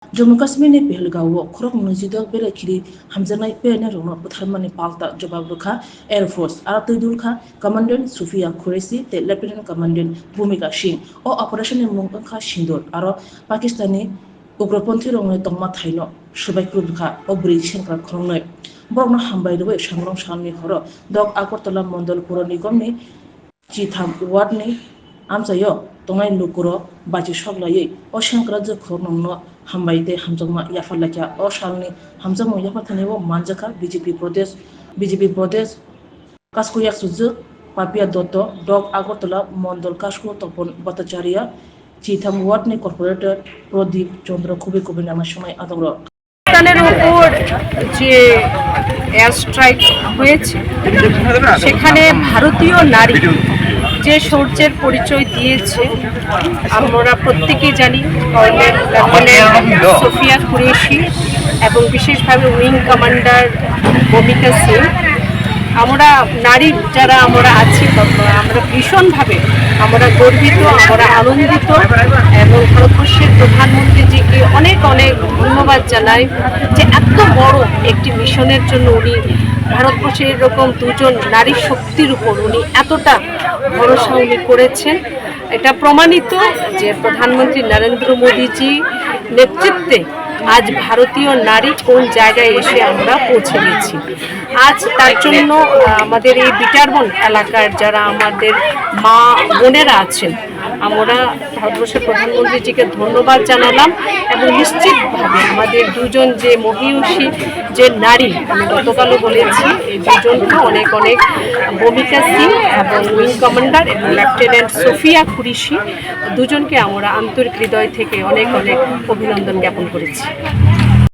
जम्मू काश्मीर ने पहलगाव खरक नजिद बेरेखिरी हामजानाय पेने रंग बुथारमानि पाल्टा जवाब रुखा एयरफोर्स आरो तैदुलखा कमांडेंट सुफिया कुरैशी ते लेफ्टिनेंट कमांडेंट भूमिका सिंह ओ ऑपरेशन मुंखा सिंदूर आरो पाकिस्तानी उग्रपंथी रंग तंगमा थाइनो सुबाइक्रुखा ओ ब्रिज सेंग्रा खरंनै बरनो हामबायरबो सांग्रं साननि हरो दक आगरतला मंडल पुर निगमनि चिथाम वार्डनि आमसायो तंनाय लुकुरो बाजि सगलायै ओ सेंग्राजो खरनंनो हामबायते हामजमा याफालाख्या ओ सालनि हामजमा याफाथानेबो मानजाखा बीजेपी प्रदेश कास्कुयाक सुजु पापिया दत्त डग आगरतला मंडल कास्कु तपन भट्टाचार्य चिथाम वार्डनि कॉर्पोरेटर प्रदीप चंद्र खुबे खुबे नामा समय आदर পাকিস্তানের উপর যে এয়ার স্ট্রাইক হয়েছে সেখানে ভারতীয় নারী যে শৌর্যের পরিচয় দিয়েছে আমরা প্রত্যেকেই জানি। কর্নেল লেফটেন্যান্ট সুফিয়া কুরেশি এবং বিশেষভাবে উইং কমান্ডার ভূমিকা সিং, আমরা নারী যারা আমরা আছি আমরা ভীষণভাবে আমরা গর্বিত, আমরা আনন্দিত এবং ভারতবর্ষের প্রধানমন্ত্রীজিকে অনেক অনেক ধন্যবাদ জানাই যে এত বড় একটি মিশনের জন্য উনি ভারতবর্ষের এরকম দুজন নারী শক্তির উপর উনি এতটা ভরসা উনি করেছেন। এটা প্রমাণিত যে প্রধানমন্ত্রী নরেন্দ্র মোদীজি নেতৃত্বে আজ ভারতীয় নারী কোন জায়গায় এসে আমরা পৌঁছে গেছি। আজ তার জন্য আমাদের এই বিটারবন এলাকার যারা আমাদের মা বোনেরা আছেন আমরা ভারতবর্ষের প্রধানমন্ত্রীজিকে ধন্যবাদ জানালাম এবং নিশ্চিতভাবে আমাদের দুজন যে মহিয়সী যে নারী আমি গতকালও বলেছি এই দুজনকে অনেক অনেক ভূমিকা সিং এবং উইং কমান্ডার এবং লেফটেন্যান্ট সুফিয়া কুরেশি দুজনকে আমরা আন্তরিক হৃদয় থেকে অনেক অনেক অভিনন্দন জ্ঞাপন করেছি।